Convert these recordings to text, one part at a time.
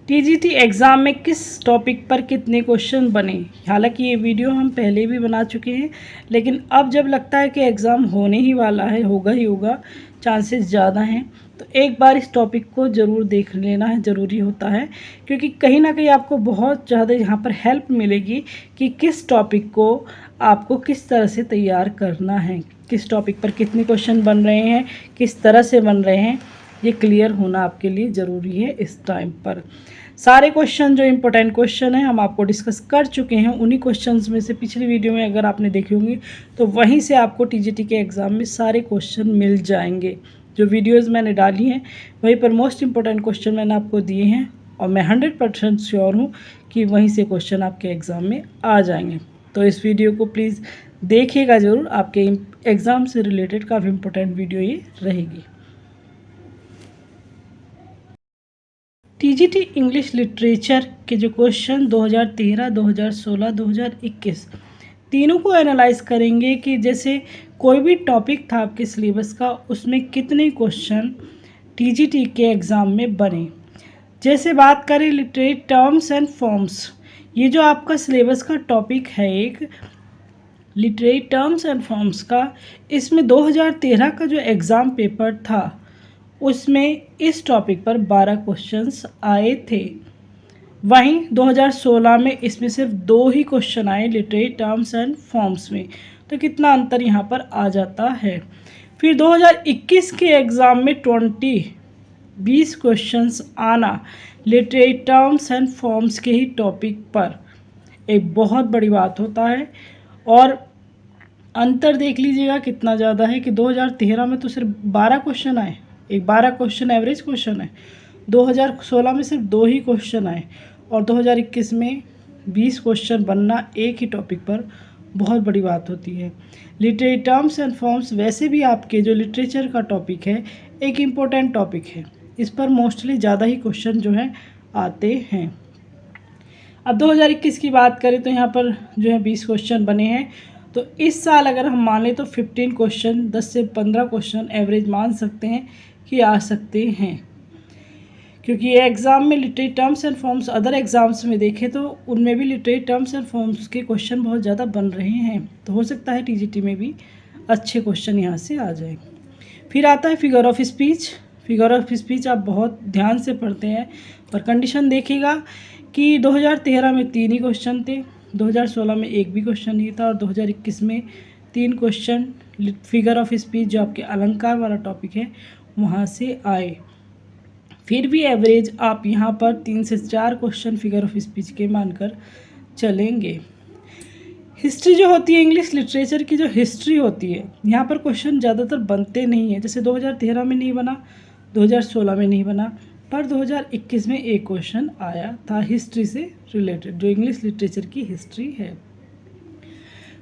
TGT exam में किस topic पर कितने क्वेश्चन बने। हालांकि ये वीडियो हम पहले भी बना चुके हैं, लेकिन अब जब लगता है कि एग्ज़ाम होने ही वाला है, होगा ही होगा, चांसेस ज़्यादा हैं, तो एक बार इस टॉपिक को ज़रूर देख लेना है, ज़रूरी होता है। क्योंकि कहीं ना कहीं आपको बहुत ज़्यादा यहाँ पर हेल्प मिलेगी कि किस टॉपिक को आपको किस तरह से तैयार करना है, किस टॉपिक पर कितने क्वेश्चन बन रहे हैं, किस तरह से बन रहे हैं। ये क्लियर होना आपके लिए ज़रूरी है इस टाइम पर। सारे क्वेश्चन जो इम्पोर्टेंट क्वेश्चन हैं हम आपको डिस्कस कर चुके हैं। उन्हीं क्वेश्चंस में से पिछली वीडियो में अगर आपने देखे होंगे तो वहीं से आपको टीजीटी के एग्ज़ाम में सारे क्वेश्चन मिल जाएंगे। जो वीडियोज़ मैंने डाली हैं वहीं पर मोस्ट इम्पोर्टेंट क्वेश्चन मैंने आपको दिए हैं और मैं 100% श्योर हूँ कि वहीं से क्वेश्चन आपके एग्ज़ाम में आ जाएंगे। तो इस वीडियो को प्लीज़ देखिएगा ज़रूर, आपके एग्ज़ाम से रिलेटेड काफ़ी इम्पोर्टेंट वीडियो ये रहेगी। टीजीटी इंग्लिश लिटरेचर के जो क्वेश्चन 2013, 2016, 2021 तीनों को एनालाइज करेंगे कि जैसे कोई भी टॉपिक था आपके सिलेबस का, उसमें कितने क्वेश्चन टीजीटी के एग्ज़ाम में बने। जैसे बात करें लिटरेरी टर्म्स एंड फॉर्म्स, ये जो आपका सिलेबस का टॉपिक है एक लिटरेरी टर्म्स एंड फॉर्म्स का, इसमें 2013 का जो एग्ज़ाम पेपर था उसमें इस टॉपिक पर 12 क्वेश्चंस आए थे। वहीं 2016 में इसमें सिर्फ 2 ही क्वेश्चन आए लिटरेरी टर्म्स एंड फॉर्म्स में। तो कितना अंतर यहाँ पर आ जाता है। फिर 2021 के एग्ज़ाम में 20 क्वेश्चंस आना लिटरेरी टर्म्स एंड फॉर्म्स के ही टॉपिक पर एक बहुत बड़ी बात होता है। और अंतर देख लीजिएगा कितना ज़्यादा है कि 2013 में तो सिर्फ 12 क्वेश्चन आए, एक 12 क्वेश्चन एवरेज क्वेश्चन है। 2016 में सिर्फ 2 ही क्वेश्चन आए और 2021 में 20 क्वेश्चन बनना एक ही टॉपिक पर बहुत बड़ी बात होती है। लिटरेरी टर्म्स एंड फॉर्म्स वैसे भी आपके जो लिटरेचर का टॉपिक है एक इम्पोर्टेंट टॉपिक है, इस पर मोस्टली ज़्यादा ही क्वेश्चन जो है आते हैं। अब 2021 की बात करें तो यहाँ पर जो है 20 क्वेश्चन बने हैं। तो इस साल अगर हम मान लें तो 15 क्वेश्चन, 10 से 15 क्वेश्चन एवरेज मान सकते हैं कि आ सकते हैं। क्योंकि ये एग्ज़ाम में literary terms and forms, other exams में देखें तो उनमें भी लिटरेरी टर्म्स एंड फॉर्म्स के क्वेश्चन बहुत ज़्यादा बन रहे हैं। तो हो सकता है टीजीटी में भी अच्छे क्वेश्चन यहाँ से आ जाए। फिर आता है figure of speech. Figure of speech आप बहुत ध्यान से पढ़ते हैं पर कंडीशन देखिएगा कि 2013 में 3 ही क्वेश्चन थे, 2016 में एक भी क्वेश्चन नहीं था और 2021 में 3 क्वेश्चन फिगर ऑफ स्पीच जो आपके अलंकार वाला टॉपिक है वहाँ से आए। फिर भी एवरेज आप यहाँ पर 3 से 4 क्वेश्चन फिगर ऑफ स्पीच के मानकर चलेंगे। हिस्ट्री जो होती है, इंग्लिश लिटरेचर की जो हिस्ट्री होती है, यहाँ पर क्वेश्चन ज़्यादातर बनते नहीं हैं। जैसे 2013 में नहीं बना, 2016 में नहीं बना, पर 2021 में एक क्वेश्चन आया था हिस्ट्री से रिलेटेड, जो इंग्लिश लिटरेचर की हिस्ट्री है।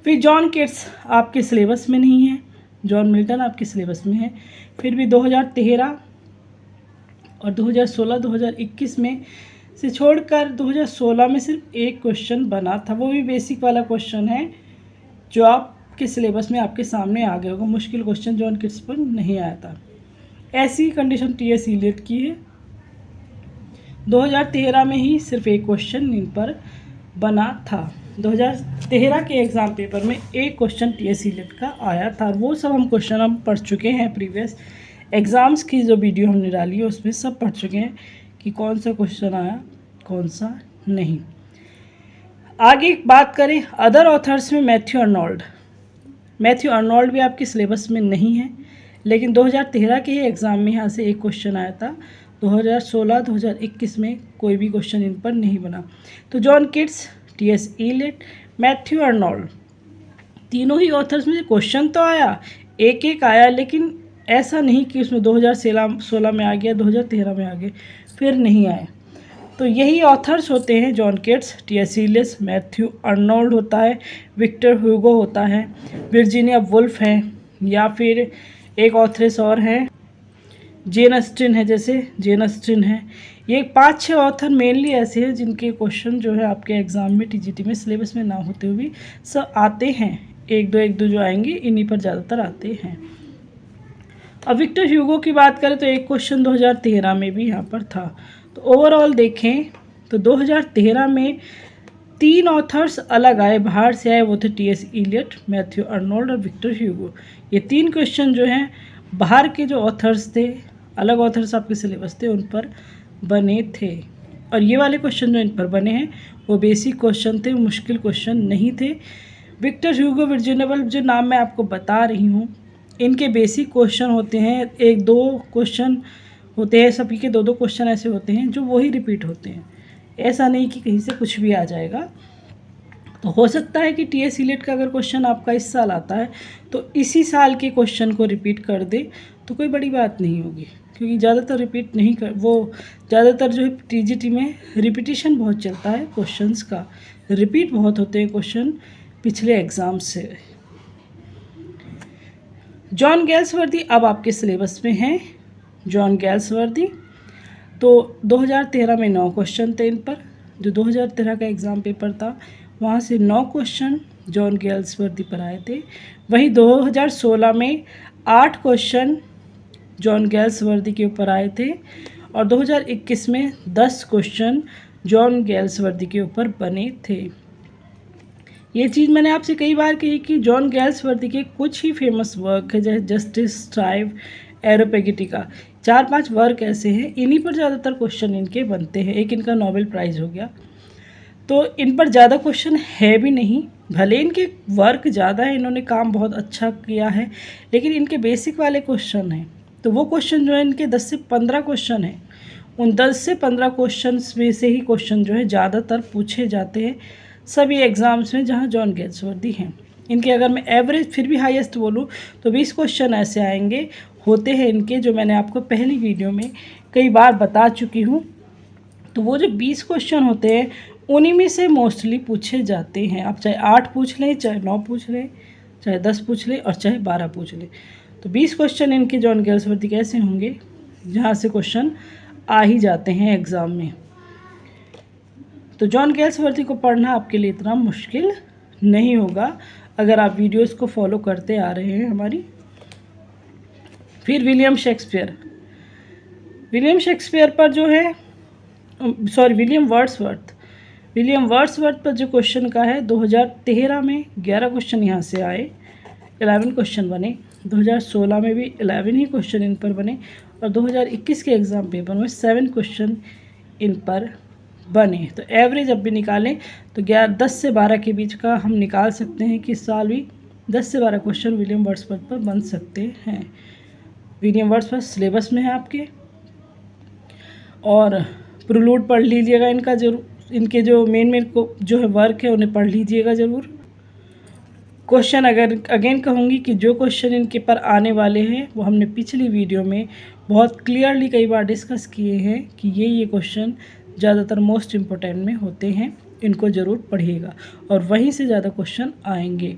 फिर जॉन केट्स आपके सिलेबस में नहीं है, जॉन मिल्टन आपके सिलेबस में है। फिर भी 2013 और 2016, 2021 में से छोड़कर 2016 में सिर्फ एक क्वेश्चन बना था, वो भी बेसिक वाला क्वेश्चन है जो आपके सिलेबस में आपके सामने आ गया होगा। मुश्किल क्वेश्चन जॉन किट्स पर नहीं आया था। ऐसी कंडीशन टीएस इलियट की है। 2013 में ही सिर्फ एक क्वेश्चन इन पर बना था। 2013 के एग्ज़ाम पेपर में एक क्वेश्चन टीएस इलियट का आया था। वो सब हम क्वेश्चन हम पढ़ चुके हैं, प्रीवियस एग्ज़ाम्स की जो वीडियो हमने डाली है उसमें सब पढ़ चुके हैं कि कौन सा क्वेश्चन आया कौन सा नहीं। आगे बात करें अदर ऑथर्स में मैथ्यू अर्नोल्ड भी आपके सिलेबस में नहीं है, लेकिन 2013 के ही एग्ज़ाम में यहाँ से एक क्वेश्चन आया था। 2016, 2021 में कोई भी क्वेश्चन इन पर नहीं बना। तो John Keats, TS Eliot, Matthew Arnold, तीनों ही ऑथर्स में क्वेश्चन तो आया, एक एक आया, लेकिन ऐसा नहीं कि उसमें 2016 में आ गया, 2013 में आ गए, फिर नहीं आए। तो यही ऑथर्स होते हैं John Keats, TS Eliot, Matthew Arnold होता है, विक्टर ह्यूगो होता है, वर्जीनिया वुल्फ है, या फिर एक ऑथरेस और हैं जेन ऑस्टिन है, जैसे जेन ऑस्टिन है। ये 5-6 ऑथर मेनली ऐसे हैं जिनके क्वेश्चन जो है आपके एग्ज़ाम में टीजीटी में सिलेबस में ना होते हुए भी सब आते हैं। एक दो जो आएंगे इन्हीं पर ज़्यादातर आते हैं। अब विक्टर ह्यूगो की बात करें तो एक क्वेश्चन 2013 में भी यहाँ पर था। तो ओवरऑल देखें तो 2013 में 3 ऑथर्स अलग आए, बाहर से आए, वो थे टी.एस. इलियट, मैथ्यू अर्नोल्ड और विक्टर ह्यूगो। ये 3 क्वेश्चन जो हैं बाहर के जो ऑथर्स थे, अलग ऑथर्स आपके सिलेबस थे, उन पर बने थे। और ये वाले क्वेश्चन जो इन पर बने हैं वो बेसिक क्वेश्चन थे, मुश्किल क्वेश्चन नहीं थे। विक्टर ह्यूगो, वर्जीनिया वुल्फ, जो नाम मैं आपको बता रही हूँ, इनके बेसिक क्वेश्चन होते हैं, 1-2 क्वेश्चन होते हैं, सभी के 2-2 क्वेश्चन ऐसे होते हैं जो वही रिपीट होते हैं। ऐसा नहीं कि कहीं से कुछ भी आ जाएगा। तो हो सकता है कि टी.एस. इलियट का अगर क्वेश्चन आपका इस साल आता है तो इसी साल के क्वेश्चन को रिपीट कर दे तो कोई बड़ी बात नहीं होगी, क्योंकि ज़्यादातर रिपीट नहीं कर, वो ज़्यादातर जो है टीजीटी में रिपीटिशन बहुत चलता है, क्वेश्चंस का रिपीट बहुत होते हैं क्वेश्चन पिछले एग्ज़ाम से। जॉन गैल्सवर्दी अब आपके सिलेबस में हैं। जॉन गैल्सवर्दी तो 2013 में 9 क्वेश्चन थे इन पर, जो 2013 का एग्ज़ाम पेपर था वहाँ से 9 क्वेश्चन जॉन गैल्सवर्दी पर आए थे। वहीं 2016 में 8 क्वेश्चन जॉन गैल्सवर्दी के ऊपर आए थे और 2021 में 10 क्वेश्चन जॉन गैल्सवर्दी के ऊपर बने थे। ये चीज़ मैंने आपसे कई बार कही कि जॉन गैल्सवर्दी के कुछ ही फेमस वर्क है, जैसे जस्टिस स्ट्राइव, एरोपेगिटिका, 4-5 वर्क ऐसे हैं, इन्हीं पर ज़्यादातर क्वेश्चन इनके बनते हैं। एक इनका नोबेल प्राइज़ हो गया, तो इन पर ज़्यादा क्वेश्चन है भी नहीं। भले इनके वर्क ज़्यादा है, इन्होंने काम बहुत अच्छा किया है, लेकिन इनके बेसिक वाले क्वेश्चन हैं, तो वो क्वेश्चन जो है इनके 10 से 15 क्वेश्चन हैं। उन 10 से 15 क्वेश्चन में से ही क्वेश्चन जो है ज़्यादातर पूछे जाते हैं सभी एग्ज़ाम्स में जहाँ जॉन गैल्सवर्दी हैं। इनके अगर मैं एवरेज फिर भी हाईएस्ट बोलूँ तो 20 क्वेश्चन ऐसे आएंगे, होते हैं इनके, जो मैंने आपको पहली वीडियो में कई बार बता चुकी हूँ। तो वो जो 20 क्वेश्चन होते हैं उन्हीं में से मोस्टली पूछे जाते हैं। आप चाहे 8 पूछ लें, चाहे 9 पूछ लें, चाहे 10 पूछ लें और चाहे 12 पूछ लें, तो 20 क्वेश्चन इनके जॉन गैल्सवर्दी कैसे होंगे जहाँ से क्वेश्चन आ ही जाते हैं एग्ज़ाम में। तो जॉन गैल्सवर्दी को पढ़ना आपके लिए इतना मुश्किल नहीं होगा अगर आप वीडियोस को फॉलो करते आ रहे हैं हमारी। फिर विलियम शेक्सपियर पर जो है, विलियम वर्ड्सवर्थ पर जो क्वेश्चन का है, 2013 में 11 क्वेश्चन यहाँ से आए, 11 क्वेश्चन बने। 2016 में भी 11 ही क्वेश्चन इन पर बने और 2021 के एग्ज़ाम पेपर में 7 क्वेश्चन इन पर बने। तो एवरेज अब भी निकालें तो 10 से 12 के बीच का हम निकाल सकते हैं कि इस साल भी 10 से 12 क्वेश्चन विलियम वर्ड्सवर्थ पर बन सकते हैं। विलियम वर्ड्सवर्थ सिलेबस में है आपके, और प्रोलूड पढ़ लीजिएगा इनका जरूर, इनके जो मेन को जो है वर्क है उन्हें पढ़ लीजिएगा ज़रूर। क्वेश्चन अगर अगेन कहूँगी कि जो क्वेश्चन इनके पर आने वाले हैं वो हमने पिछली वीडियो में बहुत क्लियरली कई बार डिस्कस किए हैं कि ये क्वेश्चन ज़्यादातर मोस्ट इम्पोर्टेंट में होते हैं, इनको ज़रूर पढ़िएगा और वहीं से ज़्यादा क्वेश्चन आएंगे।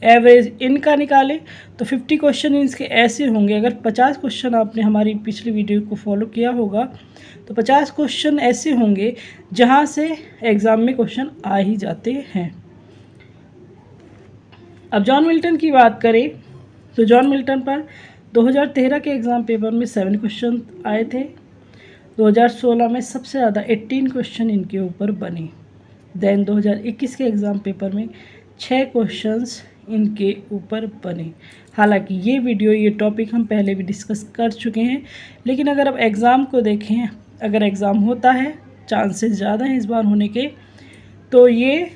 एवरेज इनका निकालें तो 50 क्वेश्चन इसके ऐसे होंगे। अगर 50 क्वेश्चन आपने हमारी पिछली वीडियो को फॉलो किया होगा तो 50 क्वेश्चन ऐसे होंगे जहाँ से एग्ज़ाम में क्वेश्चन आ ही जाते हैं। अब जॉन मिल्टन की बात करें तो जॉन मिल्टन पर 2013 के एग्ज़ाम पेपर में 7 क्वेश्चन आए थे। 2016 में सबसे ज़्यादा 18 क्वेश्चन इनके ऊपर बने। देन 2021 के एग्ज़ाम पेपर में 6 क्वेश्चंस इनके ऊपर बने। हालांकि ये टॉपिक हम पहले भी डिस्कस कर चुके हैं, लेकिन अगर अब एग्ज़ाम को देखें, अगर एग्ज़ाम होता है, चांसेस ज़्यादा हैं इस बार होने के, तो ये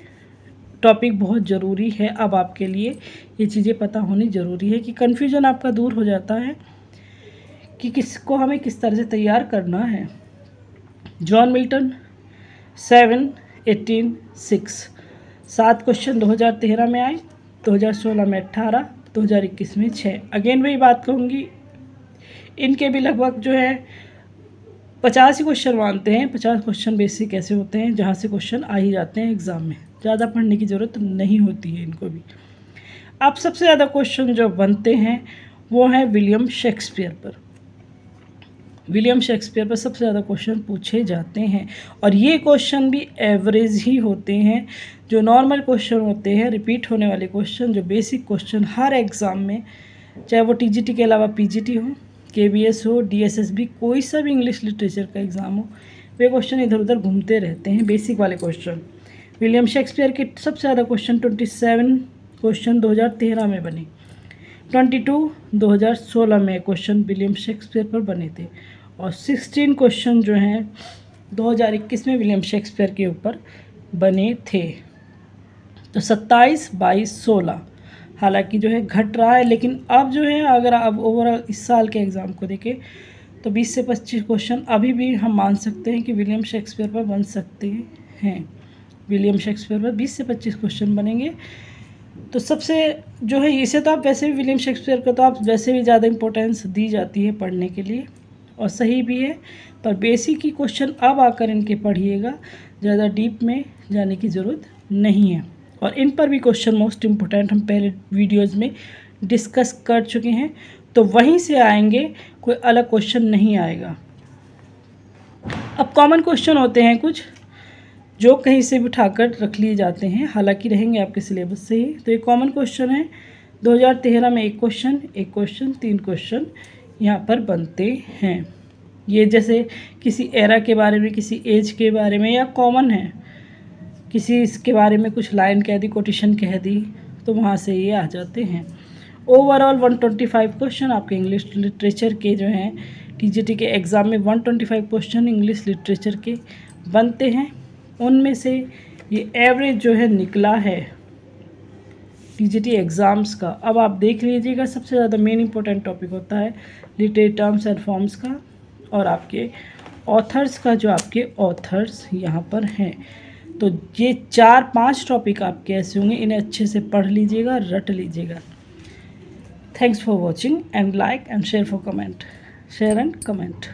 टॉपिक बहुत ज़रूरी है। अब आपके लिए ये चीज़ें पता होनी ज़रूरी है कि कन्फ्यूजन आपका दूर हो जाता है कि किसको हमें किस तरह से तैयार करना है। जॉन मिल्टन 7, 18, 6 7 क्वेश्चन 2013 में आए, 2016 में 18, 2021 में 6। अगेन वही बात कहूँगी, इनके भी लगभग जो है 50 ही क्वेश्चन मानते हैं। 50 क्वेश्चन बेसिक ऐसे होते हैं जहाँ से क्वेश्चन आ ही जाते हैं एग्ज़ाम में, ज़्यादा पढ़ने की ज़रूरत नहीं होती है इनको भी। अब सबसे ज़्यादा क्वेश्चन जो बनते हैं वो हैं विलियम शेक्सपियर पर। विलियम शेक्सपियर पर सबसे ज़्यादा क्वेश्चन पूछे जाते हैं और ये क्वेश्चन भी एवरेज ही होते हैं। जो नॉर्मल क्वेश्चन होते हैं, रिपीट होने वाले क्वेश्चन, जो बेसिक क्वेश्चन हर एग्ज़ाम में, चाहे वो टीजीटी के अलावा पीजीटी हो, केबीएस हो, डीएसएसबी, कोई सा भी इंग्लिश लिटरेचर का एग्ज़ाम हो, वे क्वेश्चन इधर उधर घूमते रहते हैं, बेसिक वाले क्वेश्चन। विलियम शेक्सपियर के सबसे ज़्यादा क्वेश्चन 27 क्वेश्चन 2013 में बने, 22 2016 में क्वेश्चन विलियम शेक्सपियर पर बने थे, और 16 क्वेश्चन जो हैं 2021 में विलियम शेक्सपियर के ऊपर बने थे। तो 27, 22, 16 हालांकि जो है घट रहा है, लेकिन अब जो है अगर आप ओवरऑल इस साल के एग्ज़ाम को देखें तो 20 से 25 क्वेश्चन अभी भी हम मान सकते हैं कि विलियम शेक्सपियर पर बन सकते हैं। विलियम शेक्सपियर पर 20 से 25 क्वेश्चन बनेंगे। तो सबसे जो है इसे तो आप वैसे भी विलियम शेक्सपियर को तो आप वैसे भी ज़्यादा इंपॉर्टेंस दी जाती है पढ़ने के लिए, और सही भी है, पर बेसिक की क्वेश्चन अब आकर इनके पढ़िएगा, ज़्यादा डीप में जाने की ज़रूरत नहीं है। और इन पर भी क्वेश्चन मोस्ट इम्पोर्टेंट हम पहले वीडियोज़ में डिस्कस कर चुके हैं, तो वहीं से आएंगे, कोई अलग क्वेश्चन नहीं आएगा। अब कॉमन क्वेश्चन होते हैं कुछ जो कहीं से भी उठाकर रख लिए जाते हैं, हालांकि रहेंगे आपके सिलेबस से ही। तो ये कॉमन क्वेश्चन है 2013 में एक क्वेश्चन 3 क्वेश्चन यहाँ पर बनते हैं। ये जैसे किसी एरा के बारे में, किसी एज के बारे में, या कॉमन है किसी इसके बारे में कुछ लाइन कह दी, कोटेशन कह दी, तो वहाँ से ये आ जाते हैं। ओवरऑल 125 क्वेश्चन आपके इंग्लिश लिटरेचर के जो हैं टीजीटी के एग्ज़ाम में 125 क्वेश्चन इंग्लिश लिटरेचर के बनते हैं। उनमें से ये एवरेज जो है निकला है टीजीटी एग्ज़ाम्स का। अब आप देख लीजिएगा, सबसे ज़्यादा मेन इंपॉर्टेंट टॉपिक होता है लिटरेरी टर्म्स एंड फॉर्म्स का, और आपके ऑथर्स का, जो आपके ऑथर्स यहाँ पर हैं। तो ये 4-5 टॉपिक आपके ऐसे होंगे, इन्हें अच्छे से पढ़ लीजिएगा, रट लीजिएगा। Thanks for watching and like and share and comment.